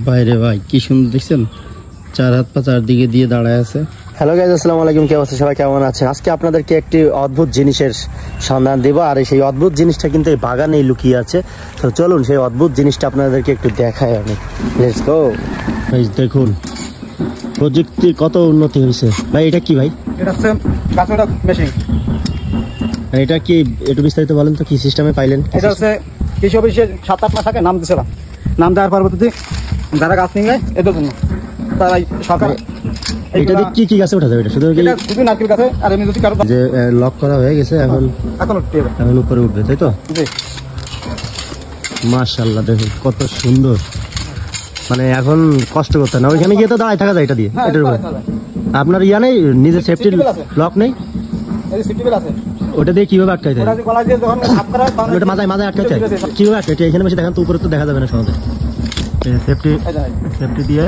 বাইরে ভাই কি সুন্দর দেখছেন, চার হাত পা চারদিকে দিয়ে দাঁড়ায় আছে। হ্যালো গাইস, আসসালামু আলাইকুম। কি অবস্থা সবাই, কেমন আছেন? আজকে আপনাদেরকে একটি অদ্ভুত জিনিসের সন্ধান দেব, আর সেই অদ্ভুত জিনিসটা কিন্তু এই বাগানেই লুকিয়ে আছে। তো চলুন সেই অদ্ভুত জিনিসটা আপনাদেরকে একটু দেখাই আমি। Let's go. ভাই দেখুন প্রযুক্তির কত উন্নতি হয়েছে। ভাই এটা কি ভাই? এটা হচ্ছে গাছটা মেশিন। এটা কি একটু বিস্তারিত বলেন তো, কি সিস্টেমে পাইলেন? এটা হচ্ছে কৃষি অফিসের 7-8 মাস আগে নাম দিয়েছিলাম। নাম দেওয়ার পরবর্তীতে যারা গাছ নিয়ে যায় এদের জন্য তারা সরকার এটা দিয়ে কি কি গাছে ওঠা যাবে? এটা শুধু নারকেল গাছে, আর এমনি যদি কারো যে লক করা হয়ে গেছে এখন উপরে উঠবে, তাই তো? মাশাআল্লাহ, দেখুন কত সুন্দর। মানে এখন কষ্ট করতে না, ওইখানে গিয়ে তো দাঁড়ায় থাকা যায় এটা দিয়ে। এটার উপরে আপনার ইয়া নেই, নিজের সেফটির লক নেই? ওটা দিয়ে কিভাবে আটকাইতে? ওটা মাথায় মাথায় আটকাইতে কিভাবে আটকাইতে? এখানে বেশি দেখান তো, উপরে তো দেখা যাবে না সহজে। সেফটি সেফটি দিয়ে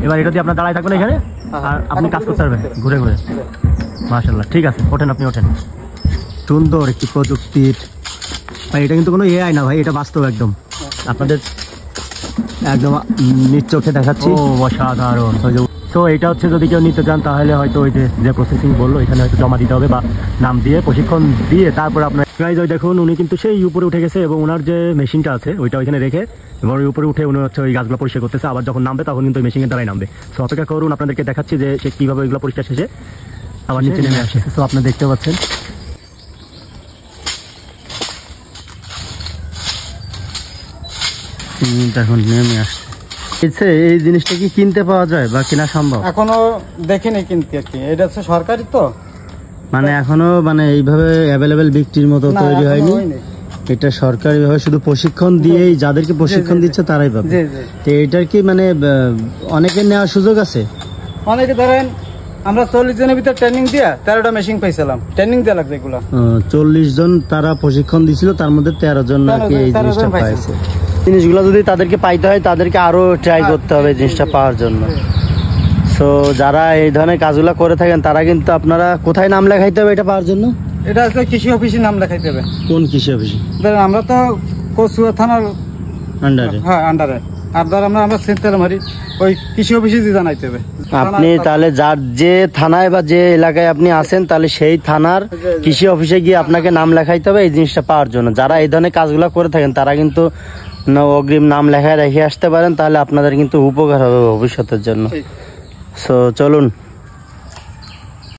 এবার এটা দিয়ে আপনার দাঁড়ায় থাকবেন এখানে, আর আপনি কাজ করতে পারবেন ঘুরে ঘুরে। মাশাআল্লাহ, ঠিক আছে, ওঠেন, আপনি ওঠেন। সুন্দর একটি প্রযুক্তির ভাই, এটা কিন্তু কোনো এআই না ভাই, এটা বাস্তব একদম আপনাদের একদম নিজ চোখে দেখাচ্ছি। অসাধারণ। তো এটা হচ্ছে যদি কেউ নিতে চান তাহলে হয়তো ওই যে প্রসেসিং বললো এখানে হয়তো জমা দিতে হবে, বা নাম দিয়ে প্রশিক্ষণ দিয়ে তারপর আপনার গাইজ ওই দেখুন উনি কিন্তু সেই উপরে উঠে গেছে, এবং ওনার যে মেশিনটা আছে ওইটা ওইখানে রেখে এবার ওই উপরে উঠে উনি হচ্ছে ওই গাছগুলো পরিষ্কার করতেছে। আবার যখন নামবে তখন কিন্তু ওই মেশিনের দ্বারাই নামবে। সো অপেক্ষা করুন, আপনাদেরকে দেখাচ্ছি যে সে কীভাবে ওইগুলো পরিষ্কার শেষে আবার নিচে নেমে আসে। তো আপনারা দেখতে পাচ্ছেন দেখুন নেমে আসছে। এই জিনিসটা কি কিনতে পাওয়া যায় বা কেনা সম্ভব? এখনো দেখিনি কিনতে আর কি। এটা হচ্ছে সরকারি তো, মানে এখনো মানে এইভাবে অ্যাভেলেবেল বিক্রির মতো তৈরি হয়নি। এটা সরকারি ভাবে শুধু প্রশিক্ষণ দিয়েই, যাদেরকে প্রশিক্ষণ দিচ্ছে তারাই পাবে। তো এটার কি মানে অনেকের নেওয়ার সুযোগ আছে? অনেকে ধরেন আমরা 40 জনের ভিতরে ট্রেনিং দিয়ে 13টা মেশিন পাইছিলাম। ট্রেনিং দেওয়া লাগছে এগুলা। 40 জন তারা প্রশিক্ষণ দিছিল, তার মধ্যে 13 জন নাকি এই জিনিসটা পাইছে। জিনিসগুলো যদি তাদেরকে পাইতে হয় তাদেরকে আরো ট্রাই করতে হবে জিনিসটা পাওয়ার জন্য। সো যারা এই ধরনের কাজগুলো করে থাকেন তারা কিন্তু, আপনারা কোথায় নাম লেখাইতে হবে এটা পাওয়ার জন্য? এটা হচ্ছে কৃষি অফিসে নাম লেখাইতে হবে। কোন কৃষি অফিসে? আমরা তো কচুয়া থানার আন্ডারে। হ্যাঁ আন্ডারে। আর ধর আমরা সেন্টার মারি, ওই কৃষি অফিসে জানাইতে হবে। আপনি তাহলে যার যে থানায় বা যে এলাকায় আপনি আছেন, তাহলে সেই থানার কৃষি অফিসে গিয়ে আপনাকে নাম লেখাইতে হবে এই জিনিসটা পাওয়ার জন্য। যারা এই ধরনের কাজগুলো করে থাকেন তারা কিন্তু অগ্রিম নাম লেখায় রেখে আসতে পারেন, তাহলে আপনাদের কিন্তু উপকার হবে ভবিষ্যতের জন্য। সো চলুন।